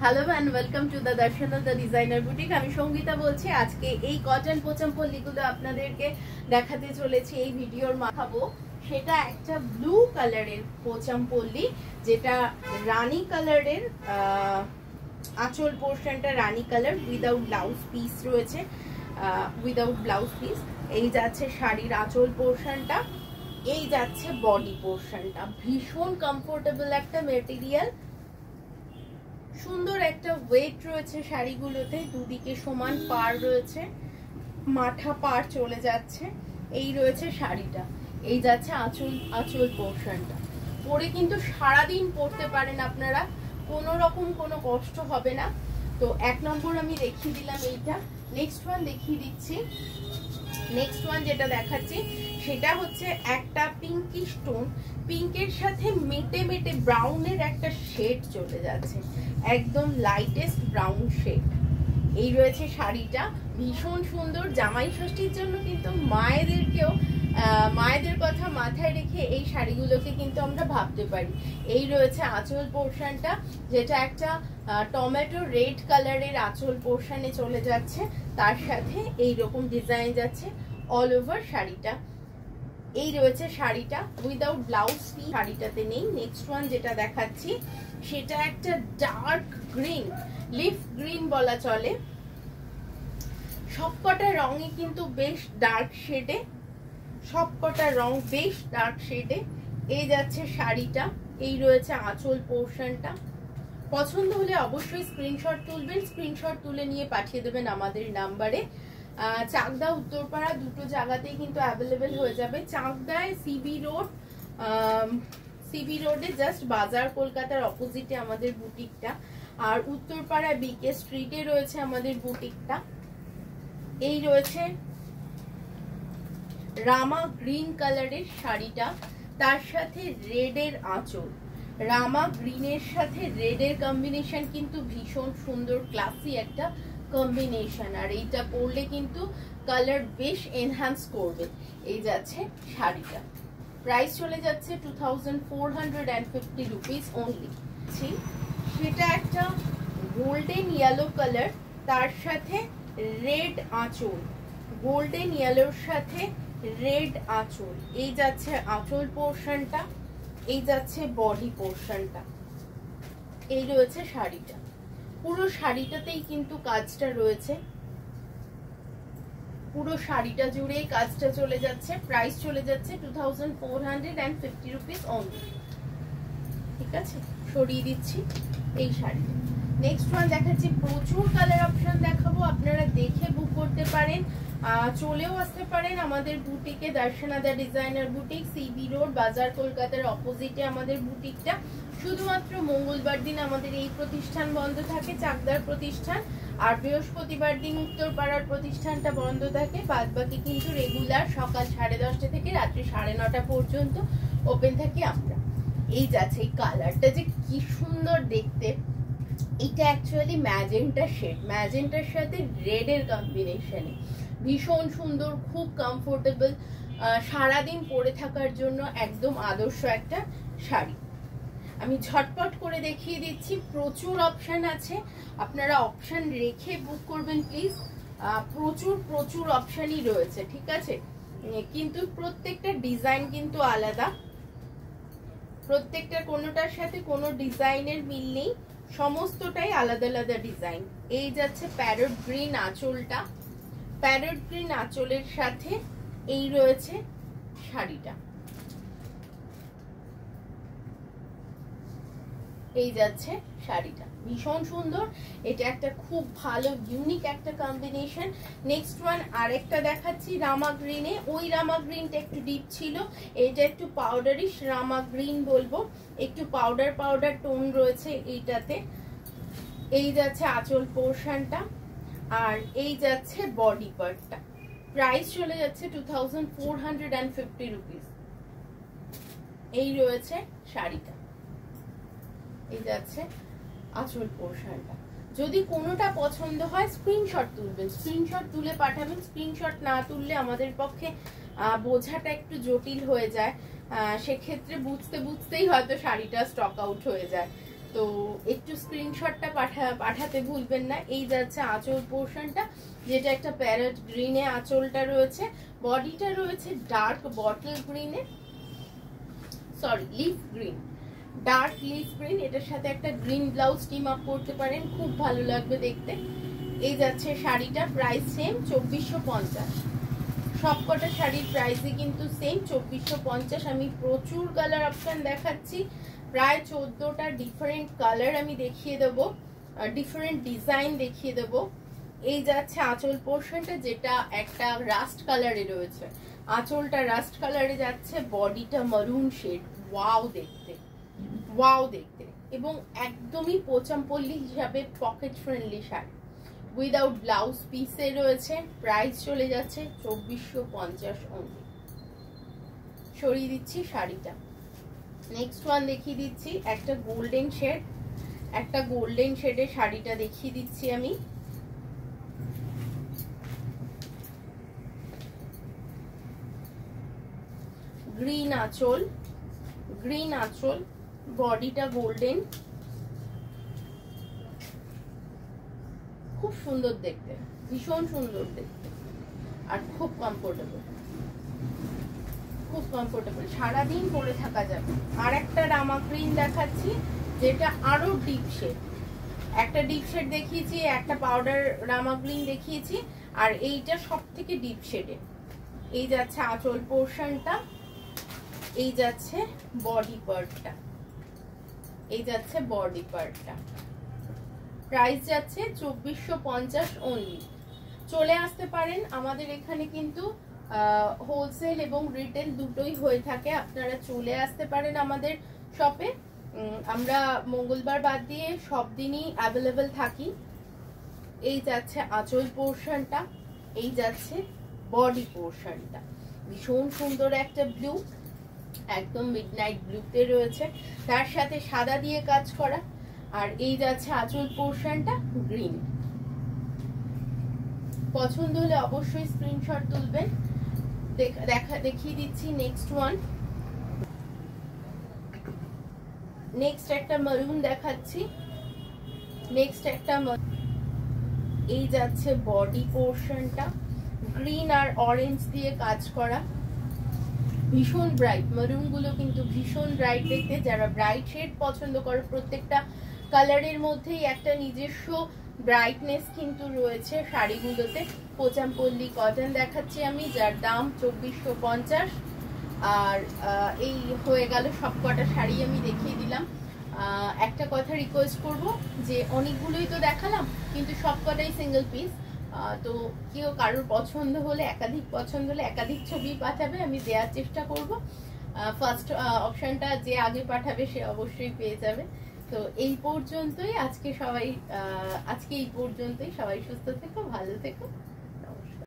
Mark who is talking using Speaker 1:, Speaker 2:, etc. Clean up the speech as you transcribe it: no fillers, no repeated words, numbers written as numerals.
Speaker 1: Hello and welcome to the Darshana the designer boutique. আমি সঙ্গীতা বলছি। আজকে এই কটন পোচামপল্লিগুলো আপনাদেরকে দেখাতে চলেছি। এই ভিডিওর মাখাবো সেটা একটা ব্লু কালারের পোচামপল্লি, যেটা রানী কালারের আঁচল পোর্শনটা রানী কালার, উইদাউট ব্লাউজ পিস রয়েছে, উইদাউট ব্লাউজ পিস। এই যাচ্ছে শাড়ির আঁচল পোর্শনটা, এই যাচ্ছে বডি পোর্শনটা। ভীষণ কমফোর্টেবল একটা মেটেরিয়াল, সুন্দর একটা ওয়েট রয়েছে শাড়িগুলোতে, দুদিকে সমান পার রয়েছে, মাথা পার চলে যাচ্ছে। এই রয়েছে শাড়িটা, এই যাচ্ছে আঁচল পোর্শনটা। পরে কিন্তু সারাদিন পরতে পারেন আপনারা, কোনো রকম কোনো কষ্ট হবে না। তো এক নম্বর আমি দেখিয়ে দিলাম এইটা। নেক্সট ওয়ান দেখিয়ে দিচ্ছি। নেক্সট ওয়ান যেটা দেখাচ্ছি সেটা হচ্ছে একটা পিঙ্কিশ টোন, পিঙ্কের সাথে মেটে মেটে ব্রাউনের একটা শেড চলে যাচ্ছে, একদম লাইটেস্ট ব্রাউন শেড। এই রয়েছে শাড়িটা, ভীষণ সুন্দর। জামাই ষষ্ঠীর জন্য কিন্তু মায়েদের কথা মাথায় রেখে এই শাড়িগুলোকে কিন্তু আমরা ভাবতে পারি। এই রয়েছে আঁচল পোর্শনটা, যেটা একটা টমেটো রেড কালারের আঁচল পোর্শনে চলে যাচ্ছে, তার সাথে এই রকম ডিজাইন যাচ্ছে অল ওভার শাড়িটা। এই রয়েছে শাড়িটা উইদাউট ব্লাউজ পিস, শাড়িটাতে নেই। নেক্সট ওয়ান যেটা দেখাচ্ছি সেটা একটা ডার্ক গ্রিন, লিফ গ্রিন বলা চলে। সবকটা রঙই কিন্তু বেশ ডার্ক শেডে, সবকটা রং বেশ ডার্ক শেডে। এই যাচ্ছে শাড়িটা, এই রয়েছে আঁচল পোর্শনটা। পছন্দ হলে অবশ্যই স্ক্রিনশট তুলবেন, স্ক্রিনশট তুলে নিয়ে পাঠিয়ে দেবেন আমাদের নাম্বারে। চাকদা উত্তরপাড়া দুটো জায়গাতেই কিন্তু অ্যাভেলেবেল হয়ে যাবে। চাকদায় সিবি রোডে জাস্ট বাজার কলকাতার অপোজিটে আমাদের বুটিকটা, আর উত্তরপাড়া বিকে স্ট্রিটে রয়েছে আমাদের বুটিকটা। এই রয়েছে রামা গ্রিন কালারের শাড়িটা, তার সাথে রেডের আঁচল। রামা গ্রিনের সাথে রেডের কম্বিনেশন কিন্তু ভীষণ সুন্দর, ক্লাসি একটা কম্বিনেশন, আর এইটা পরলে কিন্তু কালার বেশ এনহ্যান্স করবে। এই যাচ্ছে শাড়িটা, প্রাইস চলে যাচ্ছে 2450 রুপিস অনলি। সেটা একটা গোল্ডেন ইয়েলো কালার, তার সাথে রেড আঁচল, গোল্ডেন ইয়েলোর সাথে রেড আঁচল। এই যাচ্ছে আঁচল পোর্শনটা, এই যাচ্ছে বডি পোর্শনটা। এই রয়েছে শাড়িটা, পুরো শাড়িটাতেই কিন্তু কাজটা রয়েছে, পুরো শাড়িটা জুড়েই কাজটা চলে যাচ্ছে। প্রাইস চলে যাচ্ছে 2450 রুপিস অনলি। ঠিক আছে, সরিয়ে দিচ্ছি এই শাড়িটা। নেক্সট ওয়ান দেখাচ্ছি, প্রচুর কালার অপশন দেখাবো, আপনারা দেখে বুক করতে পারেন, চলেও আসতে পারেন আমাদের বুটিকে। Darshana the designer boutique, CB road, বাজার কলকাতার অপোজিটে আমাদের বুটিকটা। শুধুমাত্র মঙ্গলবার দিন আমাদের এই প্রতিষ্ঠান বন্ধ থাকে, চাকদার প্রতিষ্ঠান, আর বৃহস্পতিবার দিন উত্তরপাড়ার প্রতিষ্ঠানটা বন্ধ থাকে। বাদ বাকি কিন্তু রেগুলার সকাল 10:30 থেকে রাত্রি 9:30 পর্যন্ত ওপেন থাকি আমরা। এই যাচ্ছে এই কালারটা যে কি সুন্দর দেখতে, এটা অ্যাকচুয়ালি ম্যাজেন্টা শেড, ম্যাজেন্টার সাথে রেডের কম্বিনেশনে ভীষণ সুন্দর, খুব কমফোর্টেবল, সারাদিন পরে থাকার জন্য একদম আদর্শ একটা শাড়ি। আমি ঝটপট করে দেখিয়ে দিচ্ছি, প্রচুর অপশন আছে, আপনারা অপশন রেখে বুক করবেন প্লিজ। প্রচুর অপশনই রয়েছে, ঠিক আছে, কিন্তু প্রত্যেকটা ডিজাইন কিন্তু আলাদা, প্রত্যেকটা কোনোটার সাথে কোনো ডিজাইনের মিল নেই, সমস্তটাই আলাদা আলাদা ডিজাইন। এই যাচ্ছে প্যারট গ্রিন আঁচলটা, প্যারট গ্রিন আঁচলের সাথে এই রয়েছে শাড়িটা। এই যাচ্ছে শাড়িটা, ভীষণ সুন্দর, এটা একটা খুব ভালো ইউনিক একটা কম্বিনেশন। নেক্সট ওয়ান আরেকটা দেখাচ্ছি রামা গ্রিনে, ওই রামা গ্রিনটা একটু ডিপ ছিল, এটা একটু পাউডারিশ রামা গ্রিন বলবো, একটু পাউডার টোন রয়েছে এইটাতে। এই যাচ্ছে আঁচল পোর্শনটা, আর এই যাচ্ছে বডি পার্টটা। প্রাইস চলে যাচ্ছে 2450 রুপিস। এই রয়েছে শাড়িটা, এই যাচ্ছে আঁচল পোর্শনটা। যদি কোনোটা পছন্দ হয় স্ক্রিনশট তুলবেন, স্ক্রিনশট তুলে পাঠাবেন। স্ক্রিনশট না তুললে আমাদের পক্ষে বোঝাটা একটু জটিল হয়ে যায়, সেক্ষেত্রে বুঝতেই হয়তো শাড়িটা স্টক আউট হয়ে যায়। তো একটু স্ক্রিনশটটা পাঠাতে ভুলবেন না। এই যাচ্ছে আঁচল পোর্শনটা, যেটা একটা প্যারট গ্রিনে আঁচলটা রয়েছে। বডিটা রয়েছে ডার্ক বটল গ্রিনে, sorry leaf green, dark leaf green. এটার সাথে একটা গ্রিন ব্লাউজ টিম আপ করতে পারেন, খুব ভালো লাগবে দেখতে। এই যাচ্ছে শাড়িটা, প্রাইস সেম 2450। সবকটা শাড়ির প্রাইসই কিন্তু সেম 2450। আমি প্রচুর কালার অপশন দেখাচ্ছি, প্রায় 14টা ডিফারেন্ট কালার আমি দেখিয়ে দেবো, ডিফারেন্ট ডিজাইন দেখিয়ে দেবো। এই যাচ্ছে আঁচল পোর্শনটা, যেটা একটা রাস্ট কালারে রয়েছে, আঁচলটা রাস্ট কালারে যাচ্ছে, বডিটা মারুন শেড। ওয়াও দেখতে, ওয়াও দেখতে, এবং একদমই পোচামপল্লি হিসাবে pocket friendly sari, without blouse পিসে রয়েছে। প্রাইস চলে যাচ্ছে 2450 অনলি। সরিয়ে দিচ্ছি শাড়িটা। নেক্সট ওয়ান দেখিয়ে দিচ্ছি, একটা গোল্ডেন শেড, একটা গোল্ডেন শেডের শাড়িটা দেখিয়ে দিচ্ছি আমি। গ্রিন আঁচল, গ্রিন আঁচল, বডিটা গোল্ডেন, খুব সুন্দর দেখতে, ভীষণ সুন্দর দেখতে, আর খুব কমফোর্টেবল, খুব কমফোর্টেবল, সারাদিন পরে থাকা যাবে। আর একটা রামা গ্রিন দেখাচ্ছি, যেটা আরো ডিপ শেড। একটা ডিপ শেড দেখিয়েছি, একটা পাউডার রামা গ্রিন দেখিয়েছি, আর এইটা সব থেকে ডিপ শেডে। এই যাচ্ছে আঁচল পোর্শনটা, এই যাচ্ছে বডি পার্টটা, এই যাচ্ছে বডি পার্টটা। প্রাইস যাচ্ছে 2450 অনলি। চলে আসতে পারেন আমাদের এখানে, কিন্তু হোলসেল এবং রিটেল দুটোই হয়ে থাকে। আপনারা চলে আসতে পারেন আমাদের শপে। আমরা মঙ্গলবার বাদ দিয়ে সব দিনই অ্যাভেলেবেল থাকি। এই যাচ্ছে আঁচল পোর্শনটা, এই যাচ্ছে বডি পোর্শনটা। ভীষণ সুন্দর একটা ব্লু, একদম মিডনাইট ব্লুতে রয়েছে, তার সাথে সাদা দিয়ে কাজ করা। আর এই যাচ্ছে আঁচল পোর্শনটা গ্রিন। পছন্দ হলে অবশ্যই স্ক্রিনশট তুলবেন। দেখিয়ে দিচ্ছি নেক্সট ওয়ান। নেক্সট একটা মারুন দেখাচ্ছি, নেক্সট একটা এই যাচ্ছে বডি পোর্শনটা, গ্রিন আর অরেঞ্জ দিয়ে কাজ করা, ভীষণ ব্রাইট। মারুন গুলো কিন্তু ভীষণ ব্রাইট দেখতে। যারা ব্রাইট শেড পছন্দ করে, প্রত্যেকটা কালারের মধ্যেই একটা নিজস্ব ব্রাইটনেস কিন্তু রয়েছে শাড়িগুলোতে। পোচামপল্লি কটন দেখাচ্ছি আমি, যার দাম 2450। আর এই হয়ে গেল সবকটা শাড়ি আমি দেখিয়ে দিলাম। একটা কথা রিকোয়েস্ট করব, যে অনেকগুলোই তো দেখালাম, কিন্তু সবকটাই সিঙ্গেল পিস। তো কেউ কারোর পছন্দ হলে, একাধিক পছন্দ হলে একাধিক ছবি পাঠাবে, আমি দেওয়ার চেষ্টা করব। ফার্স্ট অপশনটা যে আগে পাঠাবে সে অবশ্যই পেয়ে যাবে। তো এই পর্যন্তই আজকে, সবাই আজকে এই পর্যন্তই। সবাই সুস্থ থেকো, ভালো থেকো।